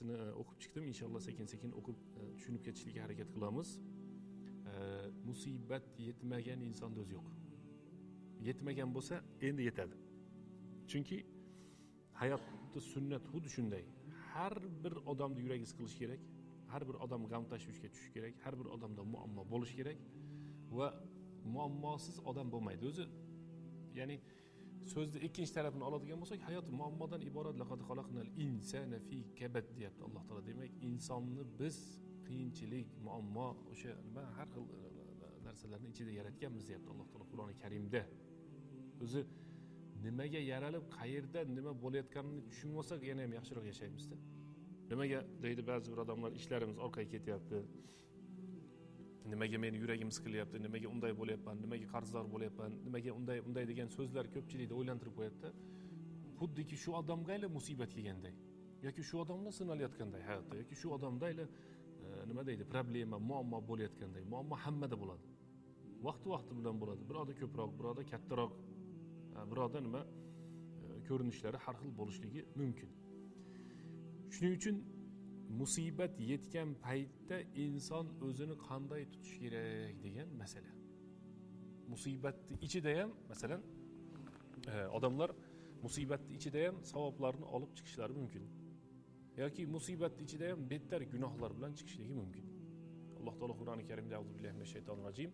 hadisini o'qib chiqdim. Inshaalloh sekin-sekin o'qib tushunib ketishga harakat qilamiz. Musibat yetmagan insonda o'zi yo'q. Yetmagan bo'lsa, endi yetadi. Chunki hayotda sunnat xuddi shunday. Har bir odamda yuragi siqilishi kerak. Har bir odam g'am tashvishga tushishi kerak. Har bir odamda muammo bo'lishi kerak va muammosiz odam bo'lmaydi. O'zi ya'ni so'zni ikkinchi tarafini oladigan bo'lsak, hayot muammodan iborat. Laqad xalaqnal insana fi kabad deyapti Alloh taolo. Demak, insonni biz qiyinchilik, muammo, o'sha nima har xil narsalarni ichida yaratganmiz deyapti Alloh taolo Qur'oni Karimda. O'zi nimaga yaralib, qayerda nima bo'layotganini tushunmasak, yana ham yaxshiroq yashaymiz-da. Nimaga deydi ba'zi bir odamlar, ishlarimiz orqaga ketyapti. Nimaga meni yuragim siqilyapti, nimaga unday bo'lyapman, nimaga qarzdor bo'lyapman, nimaga unday degan so'zlar ko'pchilikni o'ylantirib qo'yadi-da. Xuddiki shu odamga musibat kelganday yoki shu odamlar sinalayotganday hayotda yoki shu odamda nima deydi, problema, muammo bo'layotganday. Muammo hammada bo'ladi. Vaqti bilan bo'ladi. Biroda ko'proq, biroda kattaroq, biroda nima ko'rinishlari har xil bo'lishligi mumkin. Shuning uchun musibat yetgan paytda inson o'zini qanday tutish kerak degan masala. Musibatning ichida ham, masalan, odamlar musibatning ichida ham savoblarni olib chiqishlari mumkin. Yoki musibatning ichida ham bettar gunohlar bilan chiqishligi mumkin. Alloh taolo Qur'oni Karimda A'udhu billahi minash shaytonir rojim.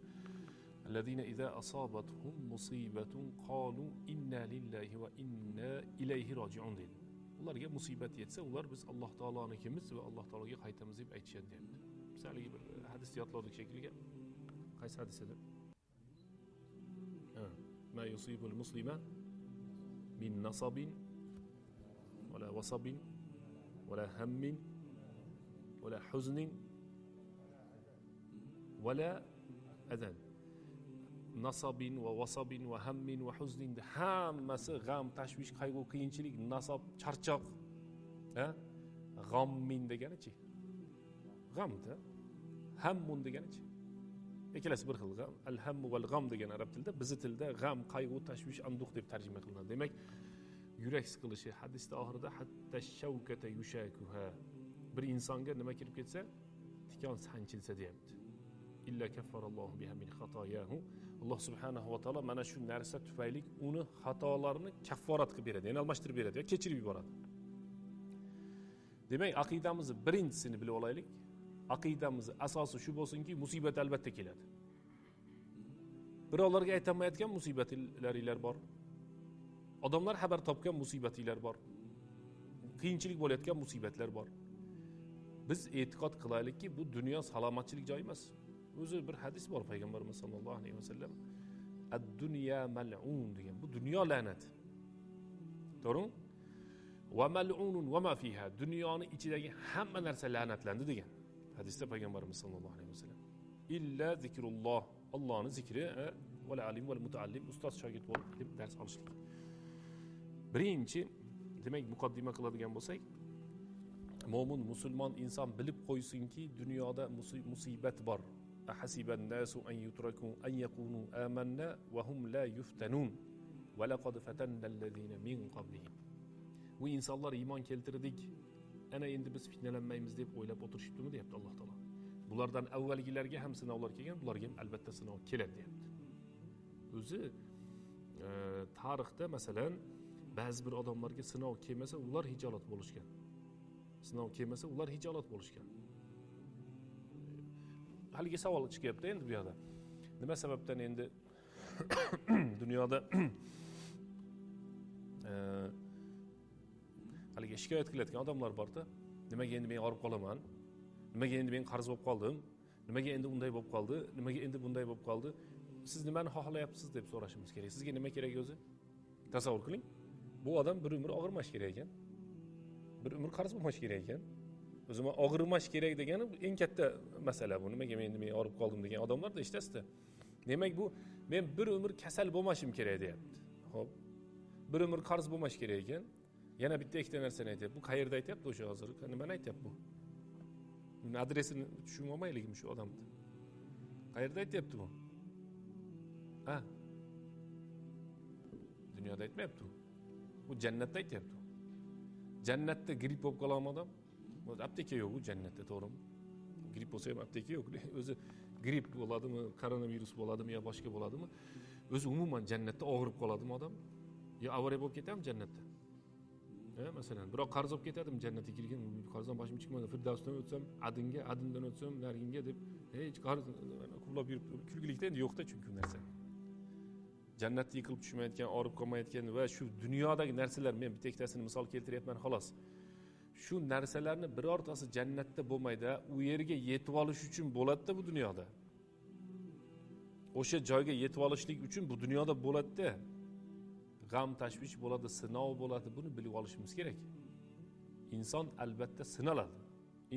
Allazina idza asabatuhum musibatun qalu inna lillahi va inna ilayhi roji'un deydi. Ularga musibat yetsa, ular biz Alloh taolonikimiz va Alloh taologa qaytamiz deb aytishadi deyapti. Misaliga bir hadis yodladik shekilga. Qaysi hadis edi? Ma yusibul muslima min nasabin wala wasabin wala hammin wala huznin wala adan. Nasabin va wasabin va hammin va huznin, hammasi g'am, tashvish, qayg'u, qiyinchilik, nasob, charchoq. G'ammin deganichi? G'amda. Hammun deganichi? Ikkalasi bir xil g'am. Al-hammu val g'am degan arab tilida, biz tilda g'am, qayg'u, tashvish, anduq deb tarjima qilinadi. Demak, yurak siqilishi hadisda oxirida hatta shavkata yushakuha. Bir insonga nima kirib ketsa, tikon sanchilsa deyapti. Illa kaffarallohu biha min xatoyahu. Alloh subhanahu va taolo mana shu narsa tufayli uni xatolarini kafforat qilib beradi, ya'ni almashtirib beradi va kechirib yuboradi. Demak, aqidamizni birinchisini bilib olaylik. Aqidamizni asosi shu bo'lsinki, musibat albatta keladi. Birovlarga aytolmayotgan musibatlaringlar bor. Odamlar xabar topgan musibatlar bor. Qiyinchilik bo'layotgan musibatlar bor. Biz e'tiqod qilaylikki, bu dunyo salomatchilik joyi emas. O'zi bir hadis bor payg'ambarimiz sollallohu alayhi vasallam. Ad-dunya mal'un degan. Bu dunyo la'nat. To'g'rimi? Va mal'unun va ma fiha. Dunyoning ichidagi hamma narsa la'natlandi degan. Hadisda payg'ambarimiz sollallohu alayhi vasallam. Illa zikrulloh. Allohning zikri va alim va mutaallim, ustoz shogird bo'lib deb dars olishlik. Birinchi, demak, muqaddima qiladigan bo'lsak, mo'min, musulmon inson bilib qo'ysinki, dunyoda musibat bor. Ahasiban nasu an yutraku an yaqulu amanna va hum la yuftanun va laqad fatanna allazina min qablihim. Bu insonlar iymon keltirdik, ana endi biz fitnalanmaymiz deb o'ylab o'tirishibdimi deyapti Alloh taolo. Bulardan avvalgilarga ham sinovlar kelgan, bularga ham albatta sinov keladi deyapti. O'zi tarixda masalan ba'zi bir odamlarga sinov kelmasa, ular hijolat bo'lishgan. Sinov kelmasa, ular hijolat bo'lishgan. Haligi savol chiqyapti endi bu yerda. Nima sababdan endi dunyoda haligi shikoyat qilayotgan odamlar bor-da. Nimaga endi men og'rib qolaman? Nimaga endi men qarz bo'lib qoldim? Nimaga endi unday bo'lib qoldi? Nimaga endi bunday bo'lib qoldi? Siz nimani xohlayapsiz deb so'rashimiz kerak. Sizga nima kerak o'zi? Tasavvur qiling. Bu odam bir umr og'irmash kerak ekan. Bir umr qarz bo'lmash kerak ekan. O'zima og'irmash kerak degani eng katta masala bu. Nimaga men og'rib qoldim degan odamlar da eshitasiz-da. Demak, bu men bir umr kasal bo'lmashim kerak deyapti. Xo'p. Bir umr qarz bo'lmash kerak ekan. Yana bitta ikkita narsani aytyapti. Bu qayerda aytyapti o'sha hozir? Nimani aytyapti bu? Uni adresini tushunib olmaylikmi shu odamni? Qayerda aytyapti bu? Dunyoda aytmayapti bu. Bu jannatda aytyapti. Jannatda gripp bo'lib qolgan odam, Apteka yo'q u jannatda, to'g'rimi? Gripp bo'lsa ham apteka yo'q. O'zi gripp bo'ladimi, koronavirus bo'ladimi yo boshqa bo'ladimi? O'zi umuman jannatda og'rib qoladimi odam? Yo avariya bo'lib ketadimi jannatda? Masalan, biroq qarz olib ketadimi jannatga kirgan, qarzdan boshim chiqmadi, Firdavsdan o'tsam, Adinga, Adindan o'tsam, Narginga deb, hech qarz quvlab yuribdi. Kulgilikda endi yo'qda chunki bu narsa. Jannatda yiqilib tushmayotgan, og'rib qolmayotgan va shu dunyodagi narsalar, men bitta ikkitasini misol keltiryapman xolos. Shu narsalarni birortasi jannatda bo'lmaydi, u yerga yetib olish uchun bo'ladi-da bu dunyoda. O'sha joyga yetib olishlik uchun bu dunyoda bo'ladi-da. G'am, tashvish bo'ladi, sinov bo'ladi, buni bilib olishimiz kerak. Inson albatta sinaladi.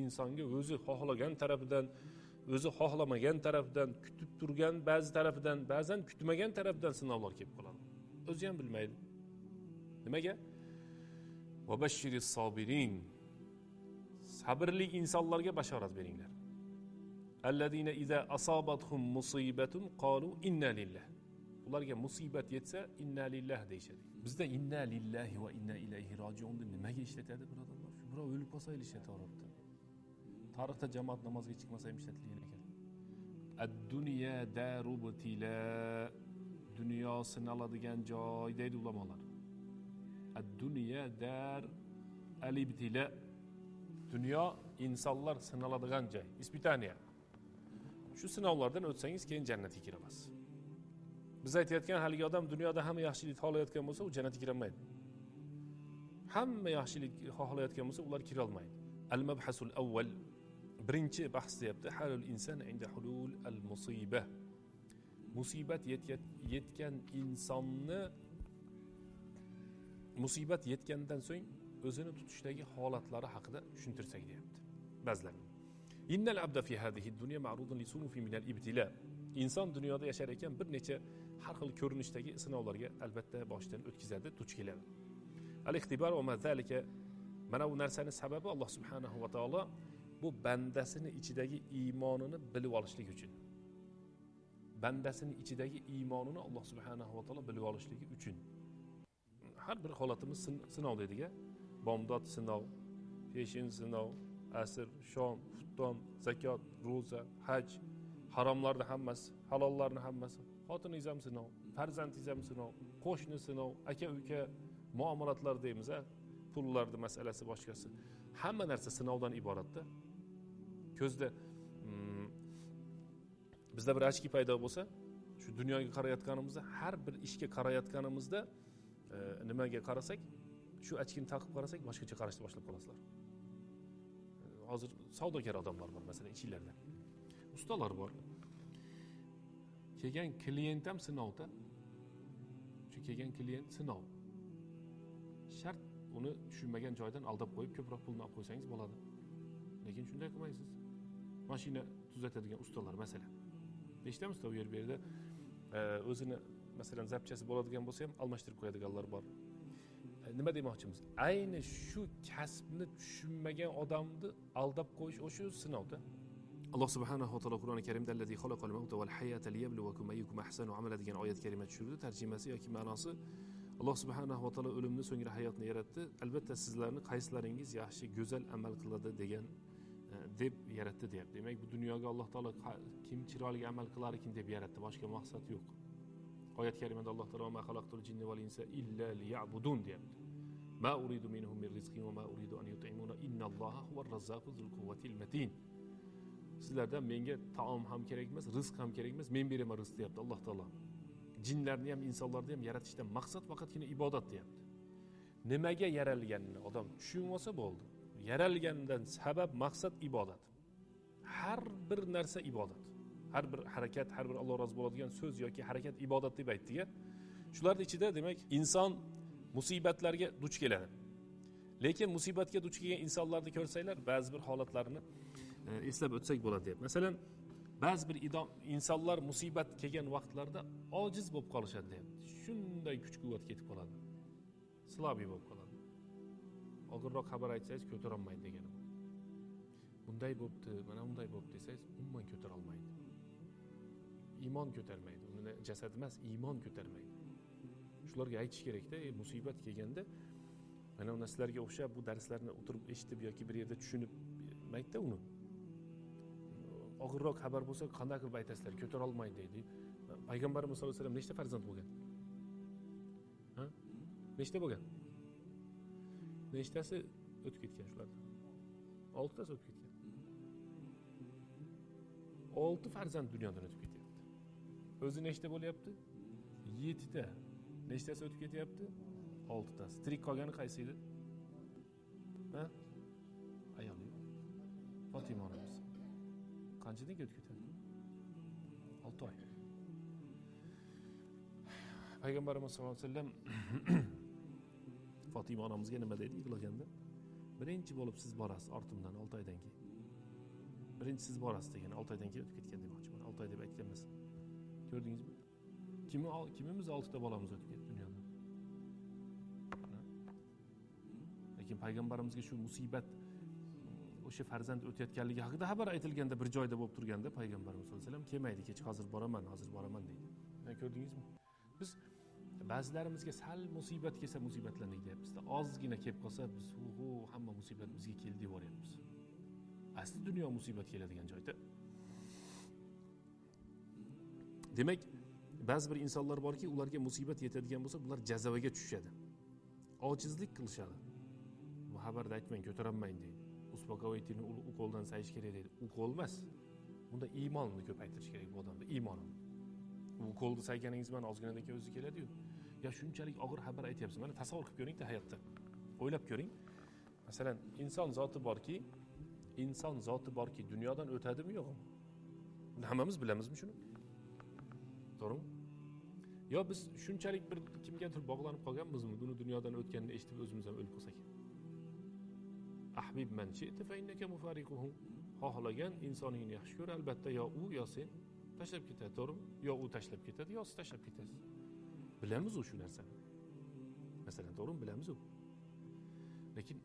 Insonga o'zi xohlagan tarafidan, o'zi xohlamagan tarafidan, kutib turgan ba'zi tarafidan, ba'zan kutmagan tarafidan sinovlar kelib qoladi. O'zi ham bilmaydi. Nimaga? Va bashiris sobirin. Sabrli insonlarga bashorat beringlar. Allazina iza asabathum musibatun qalu inna lillah. Ularga musibat yetsa inna lillah deyishadi. Bizda inna lillahi va inna ilayhi roji'un nimaga ishlatadi birodarlar? Shu birov o'lib qolsa ishlataveradi. Tarixda jamoat namozga chiqmasa ham ishlatilgan ekan. Ad-dunya darubtila. Dunyo sinaladigan joy deydi ulamolar. Ad-dunya dar al-ibtila. Dunyo insonlar sinaladigan joy. Ispitaniya. Shu sinovlardan o'tsangiz keyin jannatga kirasiz. Biz aytayotgan haligi odam dunyoda hamma yaxshilik xohlayotgan bo'lsa, u jannatga kira olmaydi. Hamma yaxshilik xohlayotgan bo'lsa, ular kira olmaydi. Al-mabhasul awwal, birinchi bahs deyapti, halul inson inda hulul al-musiba. Musibat yetgan insonni musibat yetgandan so'ng o'zini tutishdagi holatlari haqida tushuntirsak deyapti. Ba'zilar. Innal abda fi hadhihi ad-dunya ma'rudun li sunufi min al-ibtila. Inson dunyoda yashar ekan bir necha har xil ko'rinishdagi sinovlarga albatta boshdan o'tkazadi, duch keladi. Al-ixtibar va mazalika, mana bu narsaning sababi Alloh subhanahu va taolo bu bandasini ichidagi iymonini bilib olishlik uchun. Bandasini ichidagi iymonini Alloh subhanahu va taolo bilib olishligi uchun. Har bir holatimiz sinov deydiga, bomdod sinov, peshin sinov, asr, shom, xufton, zakot, ro'za, haj, haromlarning hammasi, halollarning hammasi, xotiningiz ham sinov, farzandingiz ham sinov, qo'shni sinov, aka-uka muomalatlar deymiz, pullarning masalasi boshqasi. Hamma narsa sinovdan iboratda. Ko'zda bizda bir ochki paydo bo'lsa, shu dunyoga qarayotganimizda, har bir ishga qarayotganimizda nimaga qarasak, shu ochkini taqib qarasak, boshqacha qarashni boshlab qolasizlar. Hozir savdogar odamlar bor, masalan, ichinglarda. Ustalar bor. Kelgan klient ham sinovda. Shu kelgan klient sinov. Shart uni tushunmagan joydan aldab qo'yib, ko'proq pulni olib qo'ysangiz bo'ladi. Lekin shunday qilmaysiz. Mashina tuzatadigan ustalar masalan. Eshitamiz-da u yerda o'zini masalan zapchasi bo'ladigan bo'lsa ham almashtirib qo'yadiganlar bor. Nima demoqchimiz? Ayni shu kasbni tushunmagan odamni aldab qo'yish o'sha sinovda. Alloh subhanahu va taolo Qur'oni Karimda allazi xalaqal mavta val hayata liyabluwakum ayyukum ahsanu amala degan oyat kalima tushirdi. Tarjimasi yoki ma'nosi Alloh subhanahu va taolo o'limni so'ngra hayotni yaratdi. Albatta sizlarni qaysilaringiz yaxshi, go'zal amal qiladi degan deb yaratdi deyapti. Demak, bu dunyoga Alloh taolo kim chiroyli amal qilar ekan deb yaratdi, boshqa maqsad yo'q. Oyat karimada Alloh taolo ma xalaqtul jinni val insa illa liya'budun deyapti. Ma uridu minhum min rizqin va ma uridu an yut'imuna innalloha huvar razzaqu zul quwwatil matin. Sizlardan menga taom ham kerak emas, rizq ham kerak emas, men beraman rizq deyapti Alloh taolo. Jinlarni ham, insonlarni ham yaratishdan maqsad faqatgina ibodat deyapti. Nimaga yaralganini odam tushunib olsa bo'ldi. Yaralgandan sabab, maqsad ibodat. Har bir narsa ibodat. Har bir harakat, har bir Alloh rozi bo'ladigan so'z yoki harakat ibodat deb aytdik-a. Shularning ichida demak inson musibatlarga duch keladi. Lekin musibatga duch kelgan insonlarni ko'rsanglar, ba'zi bir holatlarini eslab o'tsak bo'ladi deb. Masalan, ba'zi bir insonlar musibat kelgan vaqtlarda ojiz bo'lib qolishadi deb. Shunday kuch-quvvat ketib qoladi. Slabiy bo'lib qoladi. Og'irroq xabar aytsangiz ko'tara olmaydi degani bu. Bunday bo'pti, mana bunday bo'pti desangiz, umuman ko'tara olmaydi. Iymon ko'tarmaydi. Uni jasad emas, iymon ko'tarmaydi. Shularga aytish kerak-da, musibat kelganda Mana uni sizlarga o'xshab bu darslarni o'tirib eshitib yoki bir yerda tushunib maytda uni. Og'irroq xabar bo'lsa qanday qilib aytasizlar, ko'tara olmaydi deydi. Payg'ambarimiz sollallohu alayhi vasallam nechta farzand bo'lgan? Ha? Nechta bo'lgan? Nechtasi o'tib ketgan shulardan? 6 tasi o'tib ketgan. 6 farzand dunyodan o'tib ketyapti. O'zi nechta bo'lyapti? 7 ta. Nechtasi o'tib ketyapti? 6 tasi. Tirik qolgani qaysi edi? Ha? Ayoli. Fatima onamiz. Qanchadan o'tib ketadi? 6 oy. Payg'ambarimiz sollallohu alayhi vasallam Fatima onamizga nima deydi yig'laganda? Birinchi bo'lib siz borasiz ortimdan 6 oydan keyin. Birinchi siz borasiz degan 6 oydan keyin o'tib ketgan demoqchiman. 6 oy deb aytgan emas. Ko'rdingizmi? Kimimiz 6 ta bolamiz o'tib ketdi dunyodan. Lekin payg'ambarimizga shu musibat o'sha farzand o'tayotganligi haqida xabar aytilganda bir joyda bo'lib turganda payg'ambarimiz sollallohu alayhi vasallam kelmaydi, kech hozir boraman deydi. Ko'rdingizmi? Biz ba'zilarimizga sal musibat kelsa musibatlandik deyapmiz. Ozgina kelib qolsa biz hamma musibat bizga keldi deb o'ryapmiz. Asli dunyo musibat keladigan joyda. Demak, ba'zi bir insonlar borki, ularga musibat yetadigan bo'lsa, bular jazavaga tushishadi. Ojizlik qilishadi. Bu xabarda aytmang, ko'taranmaydi deydi. Uspokойтini ukoldan sayish kerak deydi. Ukol emas. Bunda iymonni ko'paytirish kerak bu odamda, iymonini. Ukolni sayganingiz bilan ozginadan keyin o'zi keladi-yu. Ya shunchalik og'ir xabar aytyapsiz. Mana tasavvur qilib ko'ring-da hayotda. O'ylab ko'ring. Masalan, inson zoti borki, dunyodan o'tadimi yo'qmi? Hammamiz bilamizmi shuni? To'g'rimi? Yo biz shunchalik bir kimgadir bog'lanib qolganmizmi, buni dunyodan o'tganini eshitib o'zimiz ham o'lib qolsak? Ahbib man shi'ta fa innaka mufariquhu. Xohlagan insoningni yaxshi ko'r, albatta yo u yo sen tashlab ketadi, to'g'rimi? Yo u tashlab ketadi, yo siz tashlab ketasiz. Bilamiz shu narsani. Masalan, to'g'rimi, bilamiz. Lekin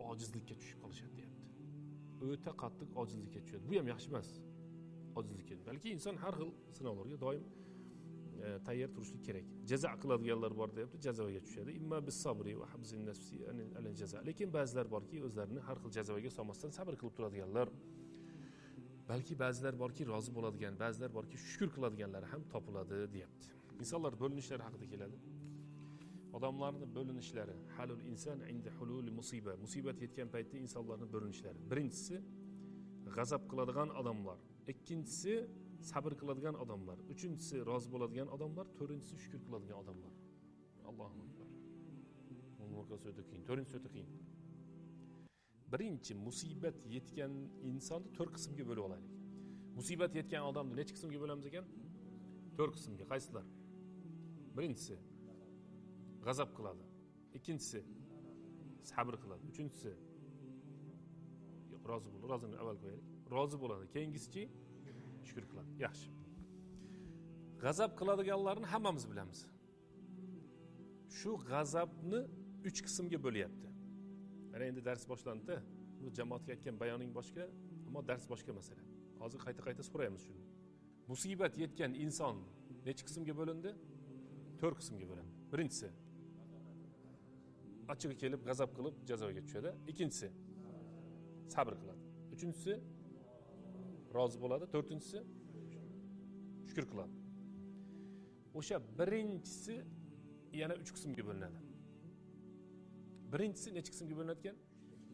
ojizlikka tushib qolishadi deyapti. O'ta qattiq ojizlikka tushadi. Bu ham yaxshi emas. Ojizlikka. Balki inson har xil sinovlarga doim tayyor turishlik kerak. Jazo qiladiganlar bor deyapti, jazoga tushadi. Imma bis-sabri va habzin nafsi al-jazo. Lekin ba'zilar borki, o'zlarini har xil jazoga solmasdan sabr qilib turadiganlar. Balki ba'zilar borki, rozi bo'ladigan, ba'zilar borki, shukr qiladiganlar ham topiladi deyapti. İnsanlar bo'linishlari haqida keladi. Odamlarning bo'linishlari, halul inson inda hulul musibat yetgan paytda insonlarning bo'linishlari. Birinchisi g'azab qiladigan odamlar, ikkinchisi sabr qiladigan odamlar, uchinchisi rozi bo'ladigan odamlar, to'rtinchisi shukr qiladigan odamlar. Allohu akbar. To'rtinchisi o'ta qiyin. Birinchi musibat yetgan insonni 4 qismga bo'lib olaylik. Musibat yetgan odamni necha qismga bo'lamiz ekan? 4 qismga. Qaysilar? Birinchisi g'azab qiladi. Ikkinchisi sabr qiladi. Uchinchisi rozi bo'ladi. Rozini avval qo'yaylik. Rozi bo'ladi. Keyingisi shukr qiladi. Yaxshi. G'azab qiladiganlarni hammamiz bilamiz. Shu g'azabni 3 qismga bo'lyapti. Mana endi dars boshlandi. Bu jamoatga aytgan bayoning boshqa, ammo dars boshqa masala. Hozir qayta so'raymiz shuni. Musibat yetgan inson necha qismga bo'lindi? 4 qismga bo'lindi. Birinchisi ochig'i kelib g'azab qilib jazoga tushadi. Ikkinchisi sabr qiladi. Uchinchisi rozi bo'ladi. To'rtinchisi shukr qiladi. O'sha birinchisi yana 3 qismga bo'linadi. Birinchisi necha qismga bo'linadi ekan?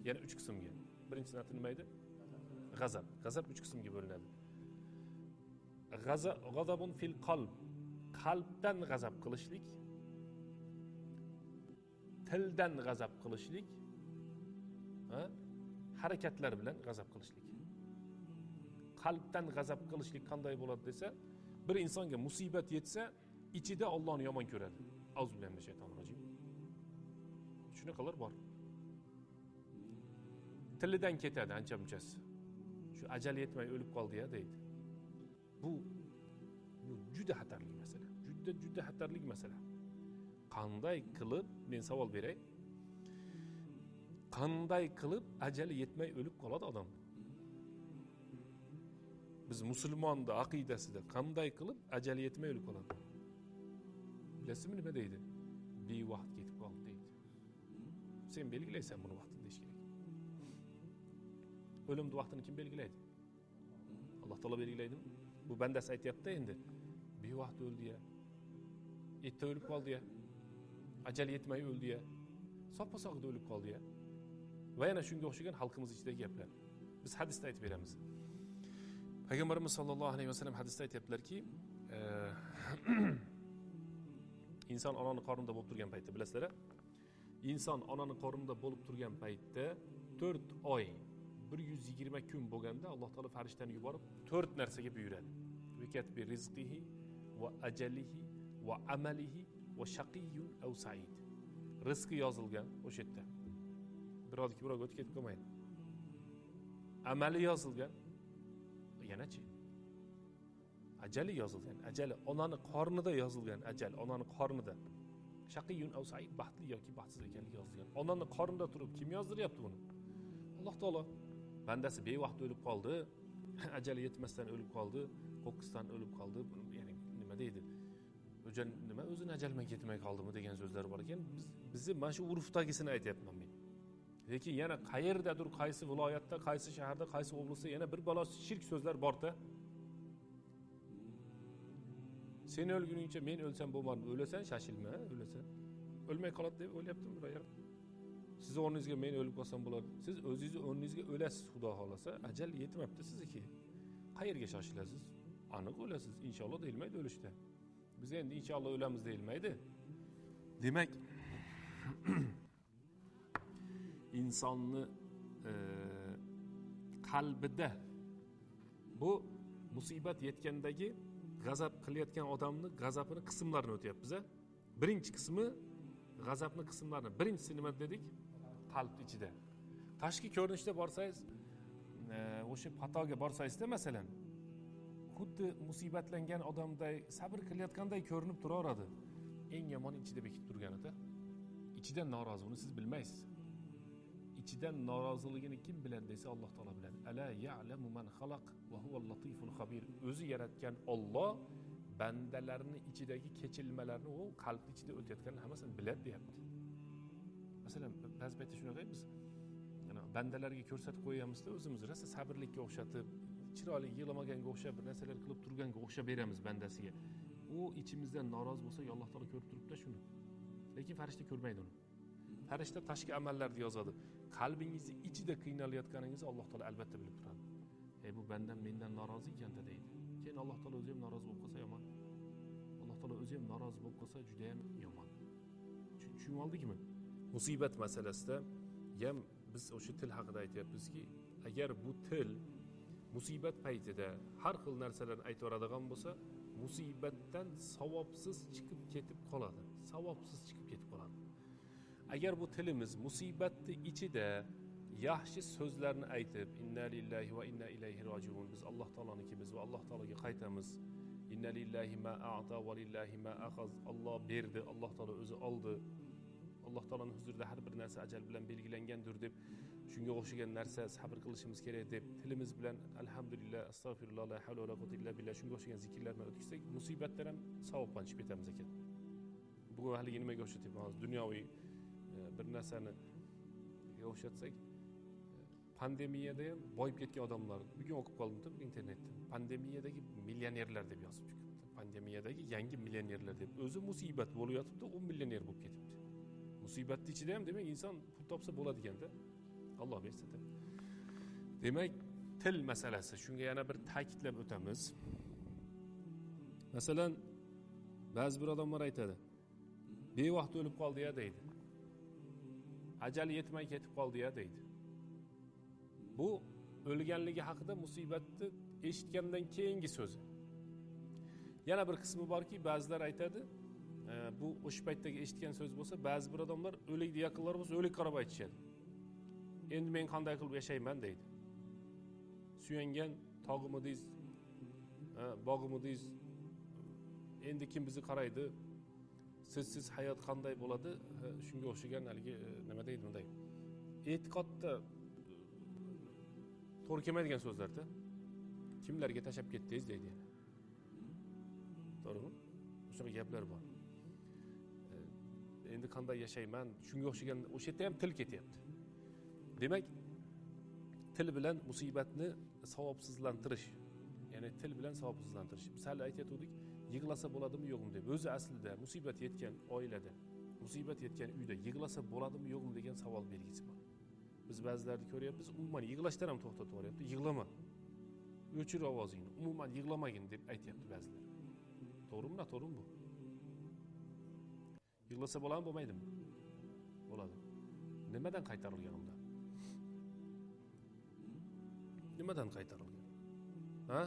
Yana 3 qismga. Birinchisi nima edi? G'azab. G'azab 3 qismga bo'linadi. G'azabun fil qalb. Qalbdan g'azab qilishlik, tildan g'azab qilishlik, harakatlar bilan g'azab qilishlik. Qalbdan g'azab qilishlik qanday bo'ladi desa, bir insonga musibat yetsa, ichida Allohni yomon ko'radi. Auzubillahi minash shaytonir rojim. Shunaqalar bor. Tilidan ketadi ancha-munchasi. Shu ajal yetmay o'lib qoldi-ya deydi. Bu juda xatarli masala. Juda xatarli masala. Qanday qilib, men savol beray. Qanday qilib ajali yetmay o'lib qoladi odam? Biz musulmonda aqidasida qanday qilib ajali yetmay o'lib qoladi? Bilasizmi nima deydi? Bevaqt ketib qoldi deydi. sen belgilaysan buni vaqtini deyish kerak. O'limni vaqtini kim belgilaydi? Alloh taolo belgilaydimi? Bu bandasi aytayapti endi. Bevaqt o'ldi ya. Erta o'lib qoldi ya. Ajali yetmay o'ldi ya. Soppa-sog'da o'lib qoldi ya. Va yana shunga o'xshagan xalqimiz ichidagi gaplar. Biz hadisda aytib beramiz. Payg'ambarimiz sollallohu alayhi vasallam hadisda aytibdilarki, inson onaning qornida bo'lib turgan paytda, bilasizlar, inson onaning qornida bo'lib turgan paytda 4 oy 120 kun bo'lganda Alloh taolo farishtani yuborib 4 narsaga buyuradi. Vikat bi rizqihi va ajalihi va amalihi va shaqiyyun aw sa'id. Rizqi yozilgan o'sha yerda. Biroq o'tib ketib qolmaydi. Amali yozilgan. Yanachi. Ajali yozilgan. Ajali onaning qornida yozilgan. Ajal onaning qornida. Shaqiyyun aw sa'id, baxtli yoki baxtsiz ekanligi yozilgan. Onaning qornida turib kim yozdiryapti buni? Alloh taolo. Bandasi bevaqt o'lib qoldi. Ajali yetmasdan o'lib qoldi. Qo'qqisdan o'lib qoldi. Ya'ni nima deydi? O'jan nima o'zini ajalman ketmay qoldimi degan so'zlar bor ekan. Bizni mana shu urfdagisini aytayapman men. Lekin yana qayerdadir, qaysi viloyatda, qaysi shaharda, qaysi oblastda yana bir balo shirk so'zlar bor-da. Sen o'lguningcha men o'lsam bo'lmaydi. O'lasan, shashilma, o'lasan. O'lmay qoladi deb o'ylayaptimi biroyar? Siz o'rningizga men o'lib qolsam bo'ladi. Siz o'zingiz o'rningizga o'lasiz, Xudo xolasa, ajal yetmabdi sizniki. Qayerga shoshilasiz? Aniq o'lasiz, inshaalloh deyilmaydi o'lishda. Biz endi inshaalloh o'lamiz deyilmaydi. Demak, insonni qalbida bu musibat yetgandagi g'azab qilayotgan odamni g'azabini qismlarini o'tyapmiz. Birinchi qismi g'azabni qismlarini. Birinchisi nima dedik? Qalb ichida. Tashqi ko'rinishda borsangiz, o'sha patoga borsangizda masalan, xuddi musibatlangan odamday sabr qilayotganday ko'rinib turaveradi. Eng yomoni ichida bekib turganida. Ichidan norozi, uni siz bilmaysiz. İçidan noroziligini kim biladi desa Alloh taolo biladi. Ala ya'lamu man xalaq va huval latiful xabir. O'zi yaratgan Alloh bandalarini ichidagi kechilmalarni u qalb ichida o'tayotganini hammasini biladi deyapti. Masalan, ba'zi paytda shunaqa biz bandalarga ko'rsatib qo'yamizda, o'zimizni rosa sabrlikka o'xshatib, chiroyli yig'lamaganga o'xshab bir narsalar qilib turganga o'xshab beramiz bandasiga. U ichimizdan norozi bo'lsa, Alloh taolo ko'rib turibdi shuni. Lekin farishta ko'rmaydi uni. Farishta tashqi amallarni yozadi. Qalbingizni ichida qiynalayotganingizni Alloh taolo albatta bilib turadi. Bu bandam mendan norozi ekanda deydi. Keyin Alloh taolo o'zi ham norozi bo'lib qolsa yomon. Alloh taolo o'zi ham norozi bo'lib qolsa juda ham yomon. Tushunib oldikmi? Musibat masalasida ham biz o'sha til haqida aytyapmizki, agar bu til musibat paytida har xil narsalarni aytaveradigan bo'lsa, musibatdan savobsiz chiqib ketib qoladi. Savobsiz chiqib ketib qoladi. Agar bu tilimiz musibatni ichida yaxshi so'zlarni aytib, inna lillahi va inna ilayhi rojiun, biz Alloh taolonikimiz va Alloh taologa qaytamiz. Inna lillahi ma a'ta va lillahi ma akhaz. Alloh berdi, Alloh taolo o'zi oldi. Alloh taoloning huzurida har bir narsa ajal bilan belgilangandir deb, shunga o'xshagan narsa sabr qilishimiz kerak deb tilimiz bilan alhamdulillah, astagfirullah, la havla va la quwwata illa billah shunga o'xshagan zikrlar bilan o'tkazsak, musibatdan ham savobdan chiqib ketamiz ekan. Bu haligi nimaga o'xshatyapmiz? Dunyoviy bir narsani o'xshatsak, pandemiyada ham boyib ketgan odamlar, bugun o'qib qoldim internetda. Pandemiyadagi millionerlar deb yozib chiqibdi. Pandemiyadagi yangi millionerlar deb. O'zi musibat bo'lib yotibdi, 10 millioner bo'lib ketibdi. Musibatning ichida ham demak inson pul topsa bo'ladi ekanda. Alloh bersa. Demak, til masalasi. Shunga yana bir ta'kidlab o'tamiz. Masalan, ba'zi bir odamlar aytadi, bevaqt o'lib qoldi-ya deydi. Ajali yetmay ketib qoldi-ya deydi. Bu o'lganligi haqida musibatni eshitgandan keyingi so'zi. Yana bir qismi borki, ba'zilar aytadi, bu o'sha paytdagi eshitgan so'z bo'lsa, ba'zi bir odamlar o'likni yaqinlari bo'lsa, o'lik qarab aytishadi. Endi men qanday qilib yashayman deydi. Suyangan tog'imiz, bog'imiz, endi kim bizni qaraydi? Sizsiz hayot qanday bo'ladi? Shunga o'xshagan haligi nima deydi bunday? E'tiqodda to'g'ri kelmaydigan so'zlarda kimlarga tashab ketdingiz deydi. To'g'rimi? O'sha gaplar bor. endi qanday yashayman, shunga o'xshagan o'sha yerda ham til ketyapti. Demak, til bilan musibatni savobsizlantirish, ya'ni til bilan savobsizlantirish. Misal aytayotgandik, yig'lasa bo'ladimi yo'qmi deb. O'zi aslida musibat yetgan oilada, musibat yetgan uyda yig'lasa bo'ladimi yo'qmi degan savol belgisi bor. Biz ba'zilarni ko'ryapmiz, umuman yig'lashdan ham to'xtatib yuboryapti. Yig'lama. O'chir ovozingni, umuman yig'lamagin deb aytyapti ba'zilar. To'g'rimi, noto'g'rimi bu? Yig'lasa bo'ladimi, bo'lmaydimi? Bo'ladi. Nimadan qaytarilgan unda? Nimadan qaytarilgan? Ha?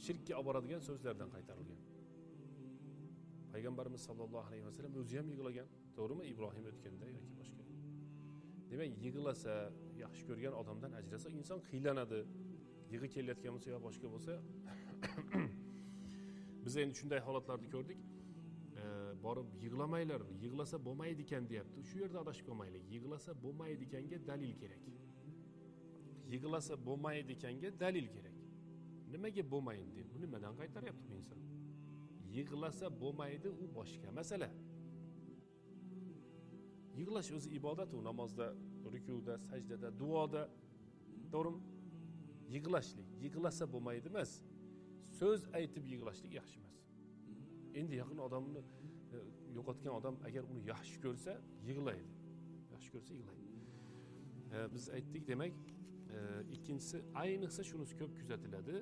Shirkka olib boradigan so'zlardan qaytarilgan. Payg'ambarimiz sollallohu alayhi vasallam o'zi ham yig'lagan, to'g'rimi? Ibrohim o'tganda yoki boshqa. Demak, yig'lasa, yaxshi ko'rgan odamdan ajrasa, inson qiylanadi. Yig'i kelayotgan bo'lsa yo boshqa bo'lsa, biz endi shunday holatlarni ko'rdik. Borib yig'lamanglar, yig'lasa bo'lmaydi ekan deyapti. Shu yerda adashib qolmaylik. Yig'lasa bo'lmaydi ekanga dalil kerak. Yig'lasa bo'lmaydi ekanga dalil kerak. Nimaga bo'lmaydi deb, bu nimadan qaytaryapti bu inson? Yig'lasa bo'lmaydi, u boshqa masala. Yig'lash o'zi ibodat, u namozda, rukuda, sajdada, duoda, to'g'rimi? Yig'lashlik, yig'lasa bo'lmaydi emas. So'z aytib yig'lashlik yaxshi emas. Endi yaqin odamni yo'qotgan odam agar uni yaxshi ko'rsa, yig'laydi. Yaxshi ko'rsa yig'laydi. Biz aytdik, demak, ikkinchisi, ayniqsa shunisi ko'p kuzatiladi.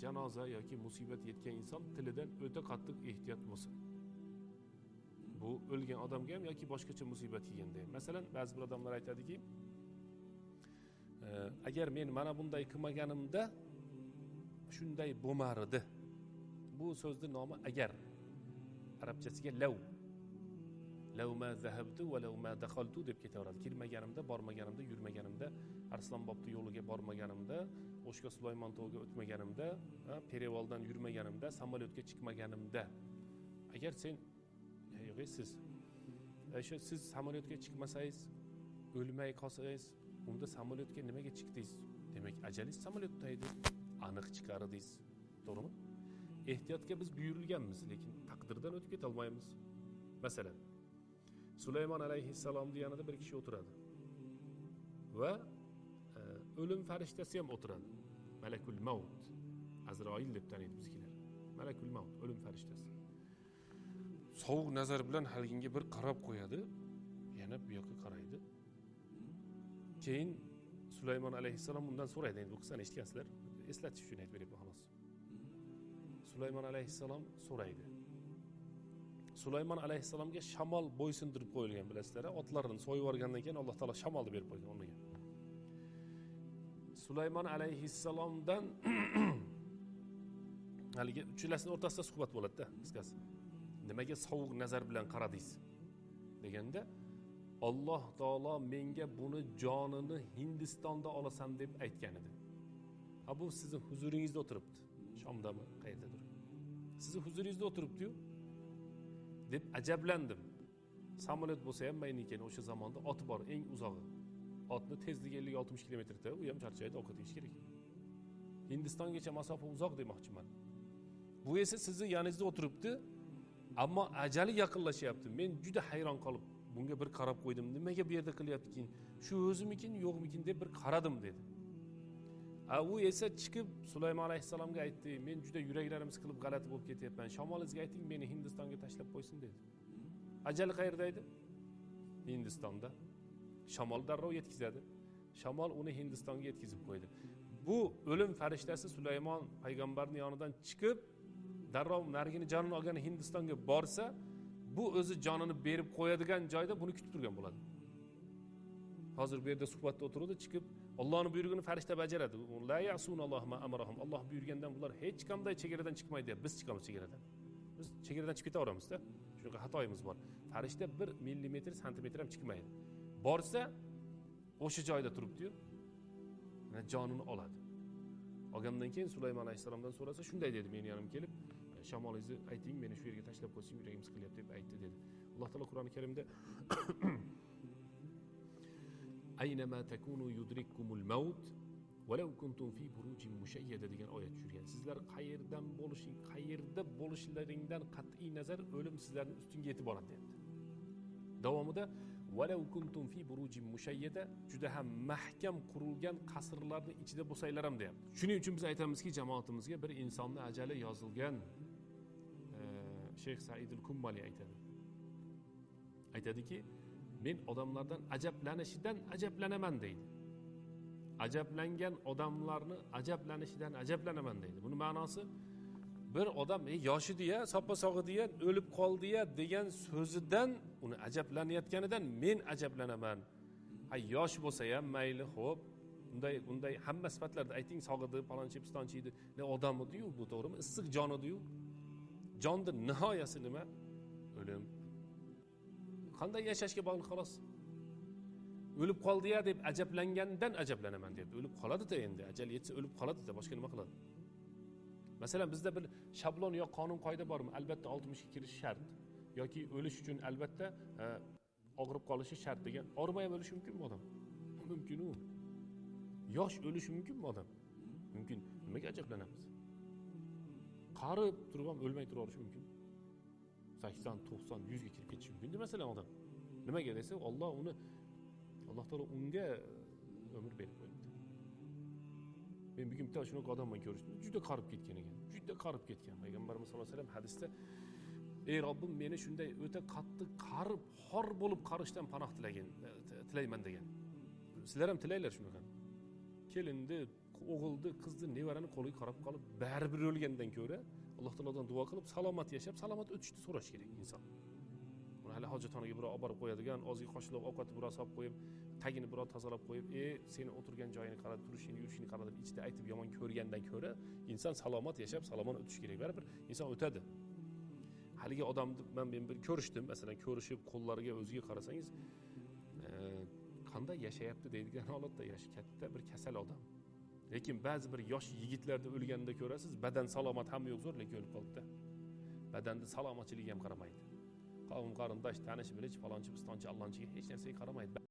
Janoza yoki musibat yetgan inson tilidan o'ta qattiq ehtiyot bo'lsin. Bu o'lgan odamga ham yoki boshqacha musibat yeganda ham. Masalan, ba'zi bir odamlar aytadiki, agar men mana bunday qilmaganimda shunday bo'lmar edi. Bu so'zning nomi agar. Arabchasiga lav. Law ma zahabtu va law ma dakhaltu deb ketaveradi. Kirmaganimda, bormaganimda, yurmaganimda, Arslonbobni yo'liga bormaganimda, O'shga Sulaymon tog'iga o'tmaganimda, Perevoldan yurmaganimda, samolyotga chiqmaganimda. Agar sen siz samolyotga chiqmasangiz, o'lmay qolsangiz, unda samolyotga nimaga chiqdingiz? Demak, ajalingiz samolyotda edi. Aniq chiqardingiz. To'g'rimi? Ehtiyotga biz buyurilganmiz, lekin taqdirdan o'tib keta olmaymiz. Masalan, Sulaymon alayhissalomning yanida bir kishi o'tiradi. Va o'lim farishtasi ham o'tiradi. Malakul maut. Azroil deb taniydi bizkilar. Malakul maut, o'lim farishtasi. Sovuq nazar bilan halginga bir qarab qo'yadi, yana bu yoqqa qaraydi. Keyin Sulaymon alayhissalom undan so'raydi, endi bu qissani eshitgansizlar, eslatish uchun aytib beryapman xolos. Sulaymon alayhissalom so'raydi. Sulaymon alayhissalomga shamol bo'ysundirib qo'yilgan, bilasizlar, otlarini so'yib yuborgandan keyin Alloh taolo shamolni berib qo'ygan o'rniga. Sulaymon alayhissalomdan haligi uchalasining o'rtasida suhbat bo'ladi-da, qisqasi. Nimaga sovuq nazar bilan qaradingiz deganda, Alloh taolo menga buni jonini Hindistonda olasan deb aytgan edi. Ha, bu sizning huzuringizda o'tiribdi. Shomdami, qayerdadir. Sizning huzuringizda o'tiribdi-yu. Deb ajablandim. Samolyot bo'lsa ham mayni ekan, o'sha zamonda ot bor, eng uzog'i. Otni tezligi 50-60 kilometrda, u ham charchaydi, ovqat yeyish kerak. Hindistongacha masofa uzoq demoqchiman. Bu esa sizni yaningizda o'tiribdi, ammo ajali yaqinlashyapti. Men juda hayron qolib, bunga bir qarab qo'ydim. Nimaga bu yerda qilyapti-kin? Shu o'zimikin, yo'qmikin deb bir qaradim dedi. U esa chiqib Sulaymon alayhissalomga aytdi, men juda yuraklarim siqilib g'alati bo'lib ketyapman. Shamolingizga ayting, meni Hindistonga tashlab qo'ysin dedi. Ajali qayerda edi? Hindistonda. Shamol darrov yetkazadi. Shamol uni Hindistonga yetkazib qo'ydi. Bu o'lim farishtasi Sulaymon payg'ambarning yonidan chiqib, darrov narigini jonini olgan Hindistonga borsa, bu o'zi jonini berib qo'yadigan joyda buni kutib turgan bo'ladi. Hozir bu yerda suhbatda o'tirdi, chiqib Allohning buyrug'ini farishta bajaradi. La ya'sunallohu ma amarahum. Alloh buyurgandan bular hech qanday chegaradan chiqmaydi. Biz chiqamiz chegaradan. Biz chegaradan chiqib ketaveramiz-da. Shunaqa xatoyimiz bor. Farishta 1 millimetr, santimetr ham chiqmaydi. Borsa, o'sha joyda turibdi-yu, jonini oladi. Olgandan keyin Sulaymon alayhissalomdan so'rasa, shunday dedi, meni yonimga kelib, shamolingizni ayting, meni shu yerga tashlab qo'ysin, yuragim siqilyapti deb aytdi dedi. Alloh taolo Qur'oni Karimda Aynama takunu yudrikkumul maut وَلَوْ كُنْتُمْ فِي بُرُوجٍ مُشَيَّدَةٍ degan oyat tushirgan. Sizlar qayerdan bo'lishing, qayerda bo'lishlaringdan qat'iy nazar o'lim sizlarning ustingga yetib boradi deyapti. Davomida وَلَوْ كُنْتُمْ فِي بُرُوجٍ مُشَيَّدَةٍ juda ham mahkam qurilgan qasrlarning ichida bo'lsanglar ham deyapti. Shuning uchun biz aytamizki, jamoatimizga bir insonning ajali yozilgan Sheyx Said al-Kummali aytadi. Aytadiki, men odamlardan ajablanishidan ajablanaman deydi. Ajablangan odamlarni ajablanishidan ajablanaman deydi. Buni ma'nosi bir odam yoshidi-ya, soppa-sog'idi-ya, o'lib qoldi-ya degan so'zidan uni ajablanayotganidan men ajablanaman. Yosh bo'lsa ham mayli, xo'p, unday hamma sifatlarda ayting, sog'idi, palonchi, pistonchi edi. Ne odam edi-yu, bu to'g'rimi? Issiq jon edi-yu. Jonning nihoyasi nima? O'lim. Qanday yashashga bog'liq xolos. O'lib qoldi-ya deb ajablangandan ajablanaman deb. O'lib qoladi-da endi, ajal yetsa o'lib qoladi-da, boshqa nima qiladi? Masalan, bizda bir shablon yo qonun qoida bormi? Albatta 60 ga kirish shart yoki o'lish uchun albatta og'rib qolishi shart degan. Og'rimay ham o'lishi mumkinmi odam? Mumkin-u. Yosh o'lishi mumkinmi odam? Mumkin. Nimaga ajablanamiz? Qarib turib ham o'lmay turaverishi mumkin. 80, 90, 100 ga kirib ketishi mumkin masalan odam. Nimaga desa, Alloh taolo unga umr berib qo'yibdi. Men bugun bitta shunaqa odam bilan ko'rishdim. Juda qarib ketgan ekan. Juda qarib ketgan. Payg'ambarimiz sollallohu alayhi vasallam hadisda: "Ey Robbim, meni shunday o'ta qattiq qarib, xor bo'lib qarishdan panoh tilayman" degan. Sizlar ham tilaylar shunaqa. Kelindi, o'g'ildi, qizni, nevarani qo'liga qarab qolib, baribir o'lgandan ko'ra Alloh taolodan duo qilib, salomat yashab, salomat o'tishni so'rash kerak inson. Uni hali hojatxonaga birov olib borib qo'yadigan, og'ziga qoshlab ovqatni birov solib qo'yib, tagini birov tozalab qo'yib, seni o'tirgan joyini qarab, turishini, yurishini qarab ichida aytib yomon ko'rgandan ko'ra, inson salomat yashab, salomat o'tish kerak. Baribir inson o'tadi. Haligi odamni men bir ko'rishdim, masalan, ko'rishib qo'llariga o'ziga qarasangiz, qanday yashayapti deydigan holatda katta bir kasal odam. Lekin ba'zi bir yosh yigitlarda o'lganida ko'rasiz, badan salomat hamma yo'q zo'r, lekin o'lib qoldi-da. Badanda salomatchiligi ham qaramaydi. Qavm qarindosh, tanish, bilish, falonchi, pistonchi, allonchiga hech narsaga qaramaydi.